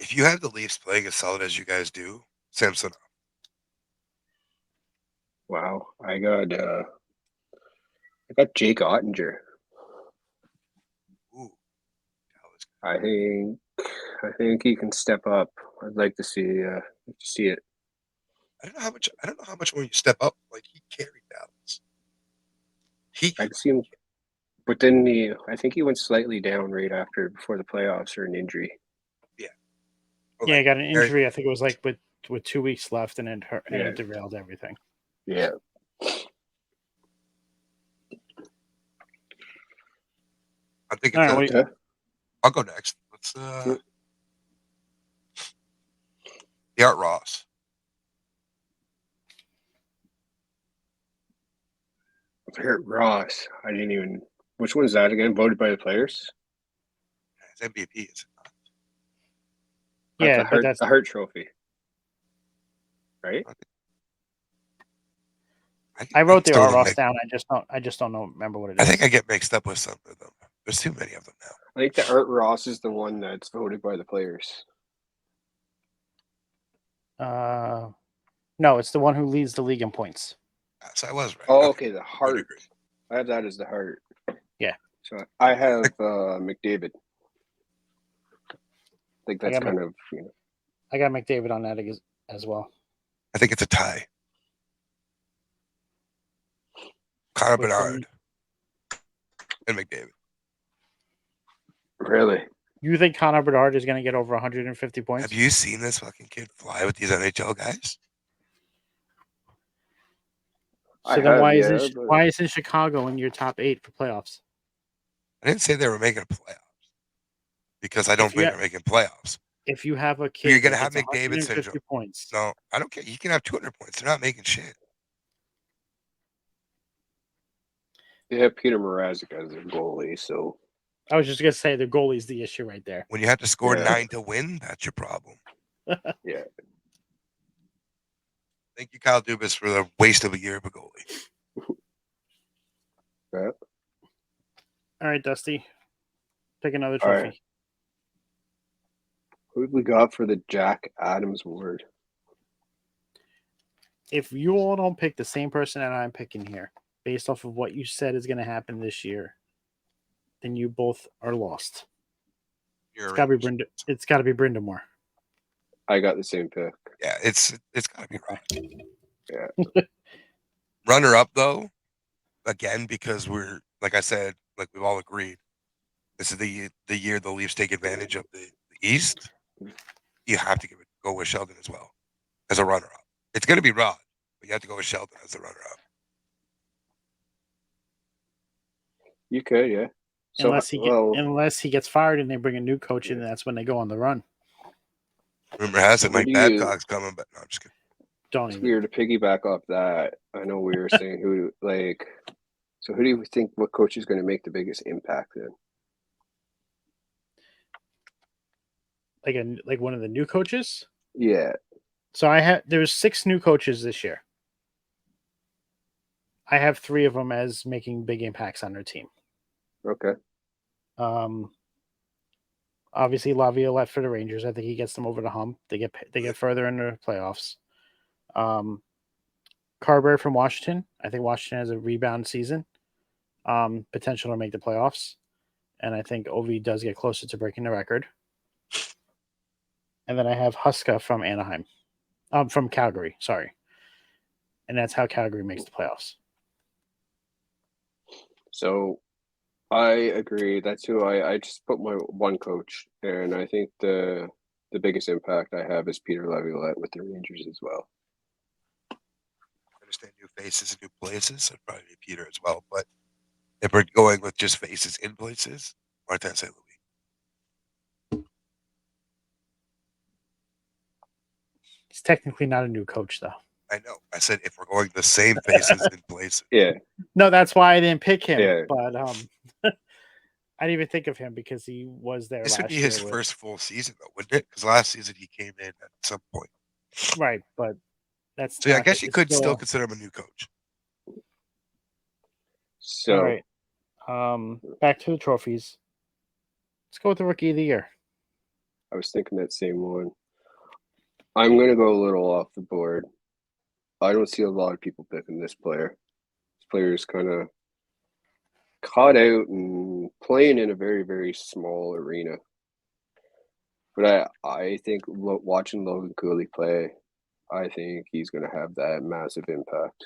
If you have the Leafs playing as solid as you guys do, Samson. Wow. I got Jake Ottinger. Ooh. I think he can step up. I'd like to see it. I don't know how much more you step up. Like, he carried Dallas. I can see him, but then I think he went slightly down right before the playoffs or an injury. Yeah. Yeah, he got an injury. I think it was like with 2 weeks left, and it hurt, and it derailed everything. Yeah. I think I'll go next. Let's the Art Ross. Art Ross. I didn't even. Which one's that again? Voted by the players? His MVP is. Yeah, that's the Hart Trophy, right? I wrote the Art Ross down. I just don't remember what it is. I think I get mixed up with some of them. There's too many of them now. I think the Art Ross is the one that's voted by the players. No, it's the one who leads the league in points. So I was right. Oh, okay, the Hart. I have that as the Hart. Yeah. So I have McDavid. I think that's kind of, I got McDavid on that as well. I think it's a tie. Connor Which one? Bernard and McDavid. Really? You think Connor Bedard is going to get over 150 points? Have you seen this fucking kid fly with these NHL guys? So then why isn't Chicago in your top 8 for playoffs? I didn't say they were making playoffs because I don't think they're making playoffs. If you have a kid, You're gonna that have gets McDavid 150 syndrome. points. No, I don't care. You can have 200 points. They're not making shit. They have Peter Mrazek as their goalie, so I was just going to say the goalie's the issue right there. When you have to score Yeah. 9 to win, that's your problem. yeah. Thank you, Kyle Dubas, for the waste of a year of a goalie. Yeah. All right, Dusty. Pick another All trophy. right. Who have we got for the Jack Adams Award? If you all don't pick the same person that I'm picking here, based off of what you said is going to happen this year, then you both are lost. It's got to be Brenda. It's got to be Brenda Moore. I got the same pick. Yeah, it's got to be right. Yeah. Runner up though, again, because we're like I said, like we've all agreed, this is the year the Leafs take advantage of the East. You have to go with Sheldon as well as a runner up. It's going to be Rod, but you have to go with Sheldon as the runner up. You could, yeah. So, unless he gets fired and they bring a new coach in, that's when they go on the run. Rumor has it Mike Babcock's coming, but no, I'm just kidding. Don't it's weird to piggyback off that. I know we were saying so who do you think what coach is going to make the biggest impact then? Like one of the new coaches? Yeah. So there's 6 new coaches this year. I have 3 of them as making big impacts on their team. Okay. Obviously Laviolette for the Rangers. I think he gets them over the hump. They get further into the playoffs. Carberry from Washington. I think Washington has a rebound season. Potential to make the playoffs. And I think Ovi does get closer to breaking the record. And then I have Huska from Anaheim. From Calgary, sorry. And that's how Calgary makes the playoffs. So I agree. That's who I just put my one coach, and I think the biggest impact I have is Peter Laviolette with the Rangers as well. I understand new faces and new places. I'd probably be Peter as well. But if we're going with just faces in places, Martin St. Louis. He's technically not a new coach, though. I know. I said if we're going the same faces in places. Yeah. No, that's why I didn't pick him. Yeah. But I didn't even think of him because he was there. This would be his first full season, though, wouldn't it? Because last season he came in at some point. Right, but that's so. Yeah, I guess you could still consider him a new coach. So, all right. Back to the trophies. Let's go with the Rookie of the Year. I was thinking that same one. I'm going to go a little off the board. I don't see a lot of people picking this player. This player is kind of caught out and playing in a very, very small arena. But I think watching Logan Cooley play, I think he's going to have that massive impact.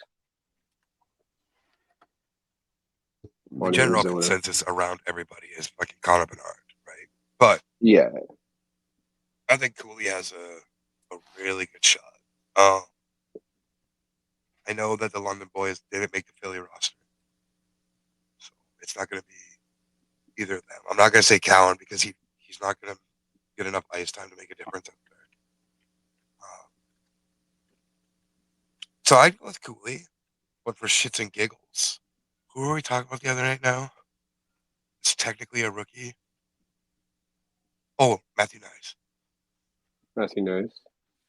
The general consensus around everybody is fucking Connor Bernard, right? But yeah, I think Cooley has a really good shot. I know that the London boys didn't make the Philly roster, so it's not going to be either of them. I'm not going to say Cowan because he's not going to get enough ice time to make a difference up there. So I'd go with Cooley, but for shits and giggles, who were we talking about the other night now? It's technically a rookie. Oh, Matthew Nyes. Matthew Nyes.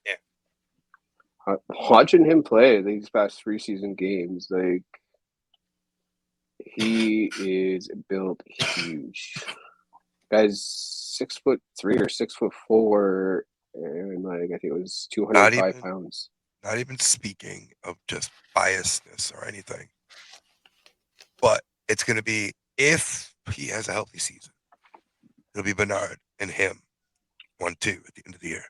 Yeah. Watching him play these past 3 season games, like he is built huge. Guy's 6'3" or 6'4", and like I think it was 205 pounds. Not even speaking of just biasness or anything, but it's going to be if he has a healthy season, it'll be Bernard and him 1-2 at the end of the year.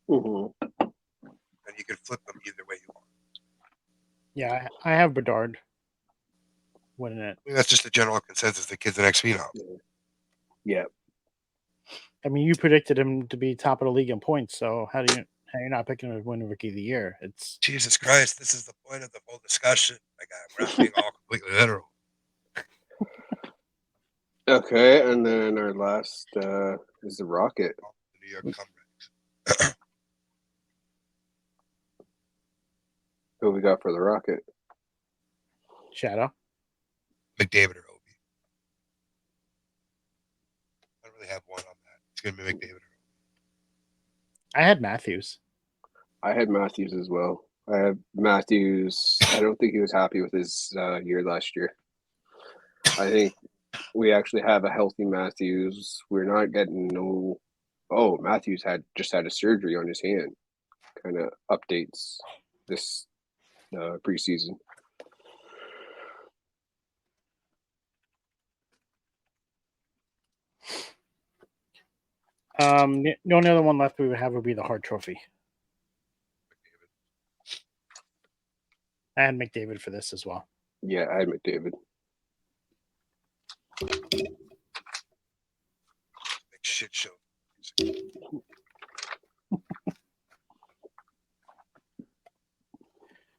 Mm-hmm. And you can flip them either way you want. Yeah, I have Bedard. winning it. I mean, that's just the general consensus. The kid's the next phenom. Yeah. I mean, you predicted him to be top of the league in points, so how you not picking him to win Rookie of the Year? It's Jesus Christ, this is the point of the whole discussion. My guy, we're not being all completely literal. Okay, and then our last is the Rocket. The New York Comebacks. Who we got for the Rocket? Shadow. McDavid or Obi. I don't really have one on that. It's going to be McDavid or Obi. I had Matthews. I had Matthews as well. I had Matthews. I don't think he was happy with his year last year. I think we actually have a healthy Matthews. We're not getting no. Oh, Matthews just had a surgery on his hand. Kind of updates this preseason. The only other one left we would have would be the Hart Trophy. I had McDavid for this as well. Yeah, I had McDavid. Big shit show.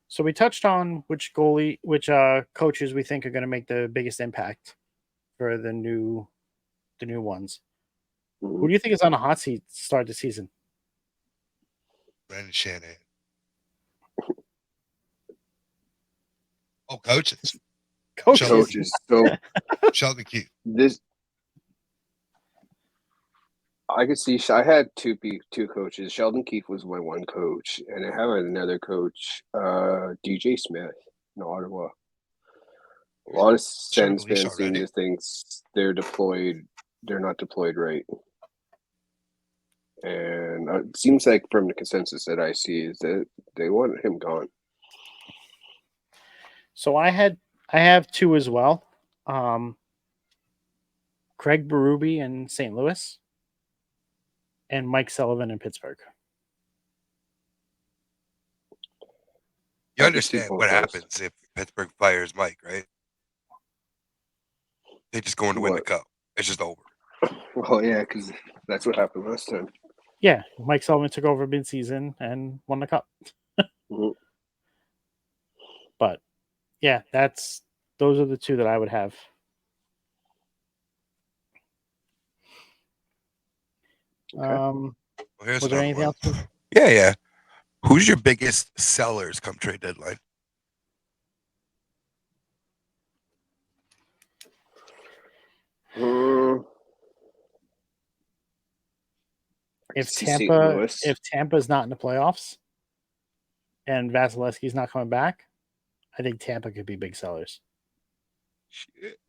So we touched on which coaches we think are going to make the biggest impact for the new ones. Mhm. Who do you think is on a hot seat to start the season? Brandon Shanahan. Oh, coaches. Coaches. So Sheldon Keefe. this, I could see. I had two coaches. Sheldon Keefe was my one coach, and I have another coach, DJ Smith in Ottawa. A lot of Sens released fans seem already. to think they're deployed. They're not deployed right, and it seems like from the consensus that I see is that they want him gone. So I have two as well. Craig Berube in St. Louis and Mike Sullivan in Pittsburgh. You I can see understand both what those. happens if Pittsburgh fires Mike, right? They just go in to win the What? cup. It's just over. Well, yeah, because that's what happened last time. Yeah, Mike Sullivan took over mid-season and won the cup. Mhm. But yeah, those are the two that I would have. Okay. Well, here's Was there another anything one. else? Yeah. Who's your biggest sellers come trade deadline? If see St. Louis. Tampa's not in the playoffs and Vasilevsky's not coming back, I think Tampa could be big sellers Shit.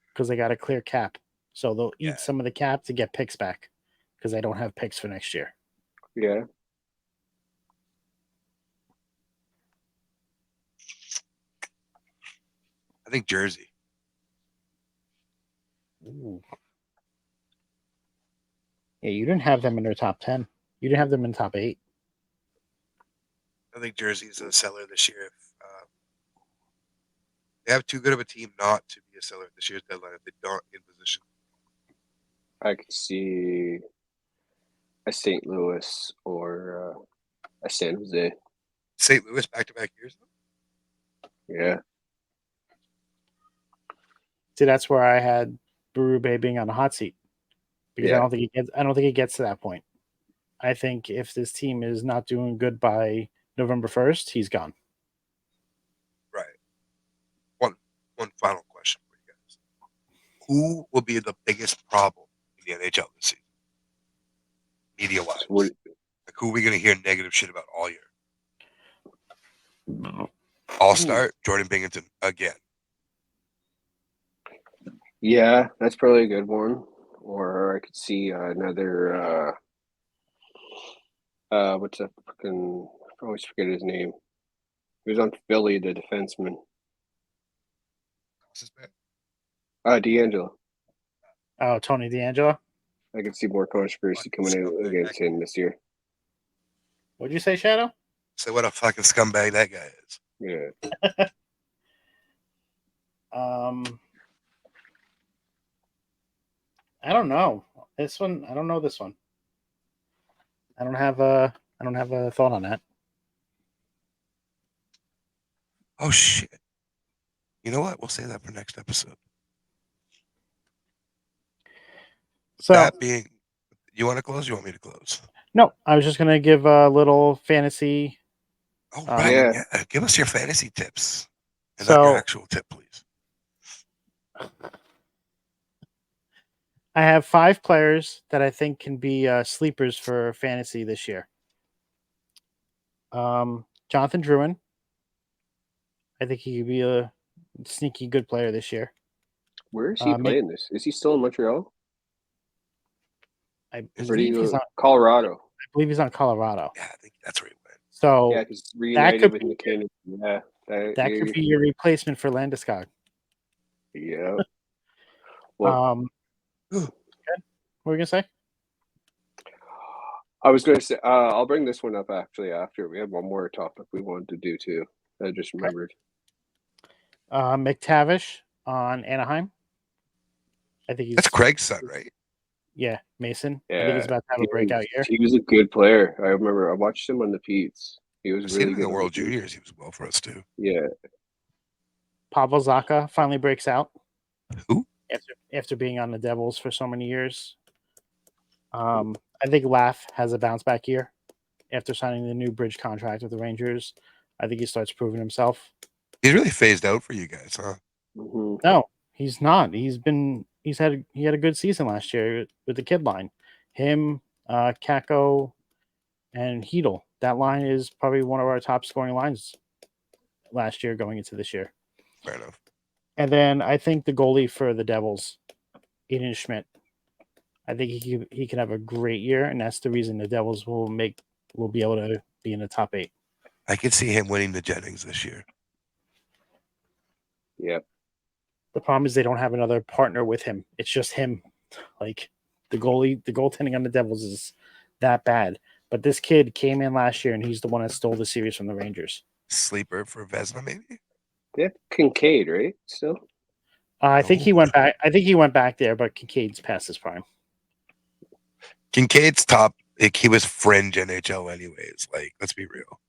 because they got a clear cap. So they'll Yeah. eat some of the cap to get picks back because they don't have picks for next year. Yeah. I think Jersey. Ooh. Yeah, you didn't have them in their top 10. You didn't have them in top 8. I think Jersey's a seller this year. If they have too good of a team not to be a seller at this year's deadline if they don't in position. I could see a St. Louis or a San Jose. St. Louis back-to-back years. Yeah. See, that's where I had Berube being on the hot seat because Yeah. I don't think he gets to that point. I think if this team is not doing good by November 1st, he's gone. Right. One final question for you guys. Who will be the biggest problem in the NHL this season? Media-wise. What, Like, who are we going to hear negative shit about all year? I'll start Jordan Binghamton again. yeah, that's probably a good one. Or I could see another. What's that fucking? I always forget his name. He was on Philly, the defenseman. What's his name? D'Angelo. Oh, Tony DeAngelo. I could see more controversy coming out against him this year. What'd you say, Shadow? Say what a fucking scumbag that guy is. Yeah. I don't know this one. I don't know this one. I don't have a thought on that. Oh shit! You know what? We'll say that for next episode. So That being, you want to close? You want me to close? no, I was just gonna give a little fantasy. Oh right, Yeah. yeah. Give us your fantasy tips, and not your So actual tip, please. I have 5 players that I think can be sleepers for fantasy this year. Jonathan Druin. I think he could be a sneaky good player this year. Where is he Mick- playing this? Is he still in Montreal? I Is Or do believe he's you on. Colorado? I believe he's on Colorado. Yeah, I think that's where he went. So Yeah, because reunited could with be- McKinnon. Yeah, that could be your replacement for Landeskog. Yeah. Well, What were you gonna say? I was going to say I'll bring this one up actually after. We have one more topic we wanted to do too. I just remembered. McTavish on Anaheim. I think he's That's Craig's son, right? yeah, Mason. I Yeah, think he's about to have a breakout year. He was a good player. I remember I watched him on the Pete's. He was I've seen really him in good. the on World Pete's. Juniors. He was well for us too. Yeah. Pavel Zacha finally breaks out. Who? After being on the Devils for so many years. I think Laugh has a bounce back year after signing the new bridge contract with the Rangers. I think he starts proving himself. He's really phased out for you guys, huh? Mm-hmm. No, he's not. He had a good season last year with the kid line. Him, Kako, and Hedel. That line is probably one of our top scoring lines last year going into this year. Fair enough. And then I think the goalie for the Devils, Aiden Schmidt. I think he can have a great year, and that's the reason the Devils will be able to be in the top 8. I could see him winning the Jennings this year. Yeah. The problem is they don't have another partner with him. It's just him. Like the goaltending on the Devils is that bad. But this kid came in last year, and he's the one that stole the series from the Rangers. Sleeper for Vesna, maybe? They have Kincaid, right? Still? I think he went back. I think he went back there, but Kincaid's past his prime. Kincaid's top. Like, he was fringe NHL anyways. Like, let's be real.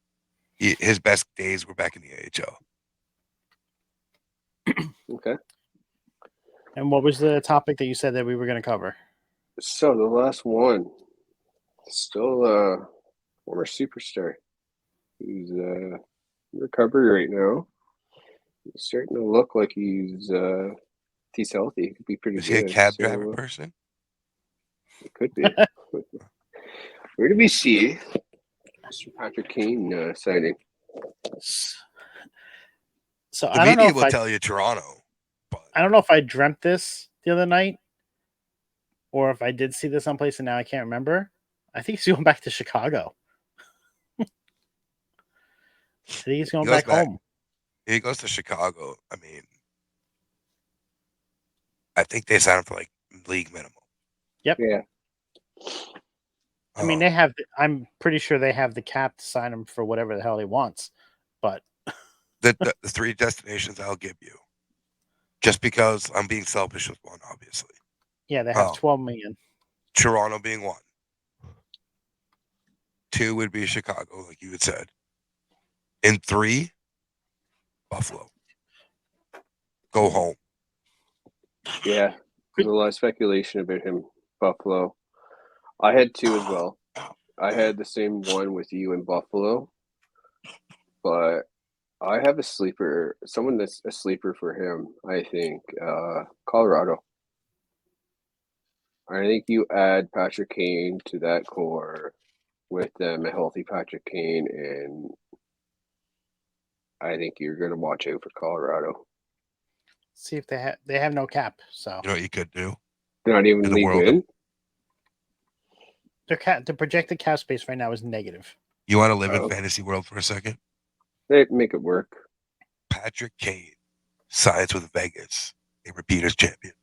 His best days were back in the AHL. Okay. And what was the topic that you said that we were going to cover? So the last one, still former superstar. He's in recovery right now. He's starting to look like he's healthy. He could be pretty Is good. he a cab driver person? It could be. Where did we see Mr. Patrick Kane signing? So The I don't know media if will I tell you Toronto. But I don't know if I dreamt this the other night or if I did see this someplace and now I can't remember. I think he's going back to Chicago. I think he's going He goes back home. he goes to Chicago. I mean, I think they signed him for like league minimum. Yeah. I mean, I'm pretty sure they have the cap to sign him for whatever the hell he wants. But the 3 destinations I'll give you, just because I'm being selfish with one, obviously. yeah, they have 12 million. Toronto being 1. 2 would be Chicago, like you had said. And 3, Buffalo. Go home. Yeah. There's a lot of speculation about him, Buffalo. I had 2 as well. I had the same one with you in Buffalo. But I have a sleeper, someone that's a sleeper for him, I think. Colorado. I think you add Patrick Kane to that core with them, a healthy Patrick Kane, and I think you're going to watch out for Colorado. See if they have no cap. So You know what you could do? They're not even In the league world win. the projected cap space right now is negative. You want to live in fantasy world for a second? They make it work. Patrick Kane signs with Vegas. They repeat as champions.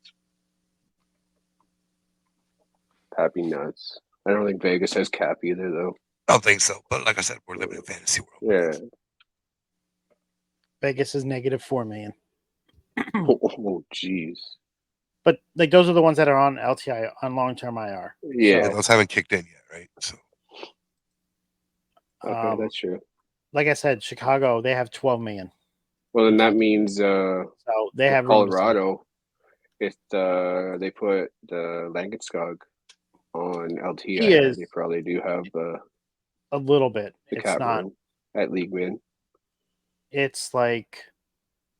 That'd be nuts. I don't think Vegas has cap either, though. I don't think so. But like I said, we're living in fantasy world. Yeah. Vegas is negative 4 million. Oh, jeez. But like those are the ones that are on LTI on long-term IR. Yeah. And those haven't kicked in yet, right? So Okay, that's true. Like I said, Chicago, they have 12 million. Well, then that means So they have room to spend. Colorado. If they put the Landeskog on LTI, they probably do have a little bit. the It's cap not. room at league win. It's like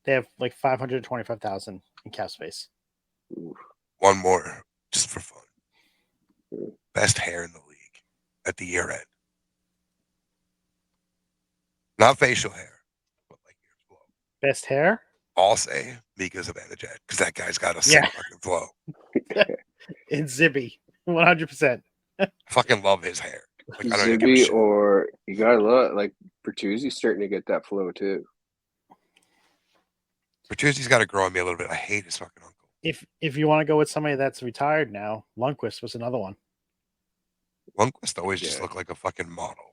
they have like 525,000 in cap space. Oof. one more, just for fun. Hmm. Best hair in the league at the year end. Not facial hair, but like ears flow. Best hair? I'll say Mika's Zibanejad because that guy's got a sick fucking flow. It's Zibby, 100%. I fucking love his hair. Like, I don't even give a Zibby, shit. or you got a lot like Bertuzzi's starting to get that flow too. Bertuzzi's got to grow on me a little bit. I hate his fucking uncle. If you want to go with somebody that's retired now, Lundqvist was another one. Lundqvist always just looked like a fucking model.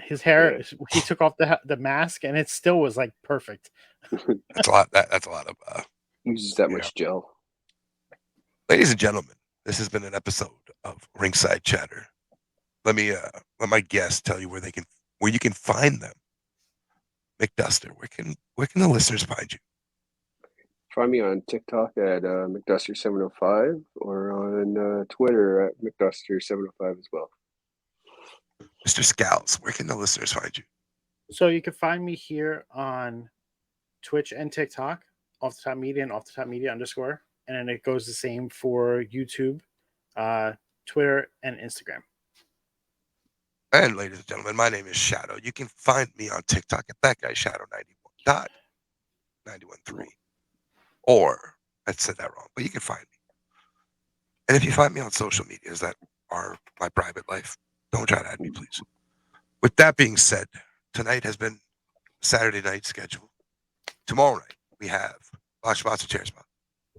His hair, he took off the mask, and it still was like perfect. That's a lot. That's a lot of. Uses that much gel. Ladies and gentlemen, this has been an episode of Ringside Chatter. Let me let my guests tell you where you can find them. McDuster, where can the listeners find you? Find me on TikTok at McDuster705 or on Twitter at McDuster705 as well. Mr. Scalz, where can the listeners find you? So you can find me here on Twitch and TikTok, Off the Top Media and Off the Top Media _ and then it goes the same for YouTube, Twitter, and Instagram. And ladies and gentlemen, my name is Shadow. You can find me on TikTok at that guy Shadow 91.913. Or I said that wrong, but you can find me. And if you find me on social medias that are my private life, don't try to add me, please. With that being said, tonight has been Saturday night schedule. Tomorrow night we have Botch Shots and Chair Spots.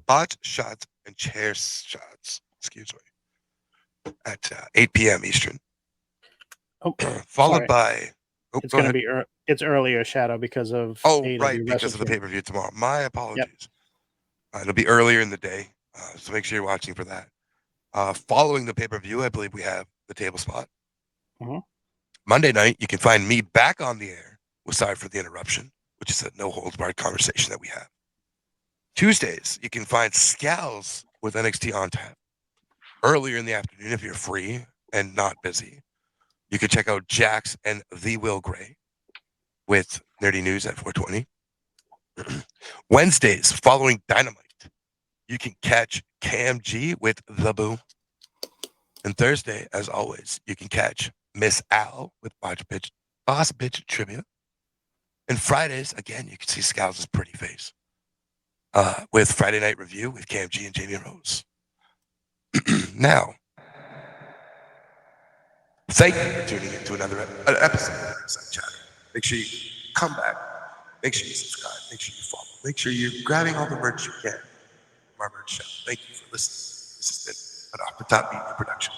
Botch Shots and Chair Shots, excuse me, at 8 p.m. Eastern. Oh, followed by. Oh, it's going to be it's earlier, Shadow, because of right, because of the pay-per-view tomorrow. My apologies. Yep. It'll be earlier in the day, so make sure you're watching for that. Following the pay-per-view, I believe we have the table spot. Mm-hmm. Monday night, you can find me back on the air. Well, sorry for the interruption, which is a no-holds-barred conversation that we have. Tuesdays, you can find Scalz with NXT on tap. Earlier in the afternoon, if you're free and not busy, you can check out Jax and The Will Gray with Nerdy News at 420. Wednesdays, following Dynamite, you can catch KMG with The Boo. And Thursday, as always, you can catch Miss Al with Boss Bitch Trivia. And Fridays, again, you can see Scalz's pretty face with Friday Night Review with KMG and Jamie Rose. Now, thank you for tuning in to another episode of Ringside Chatter. Make sure you come back. Make sure you subscribe. Make sure you follow. Make sure you're grabbing all the merch you can from our merch shop. Thank you for listening. This has been an Off the Top Media production.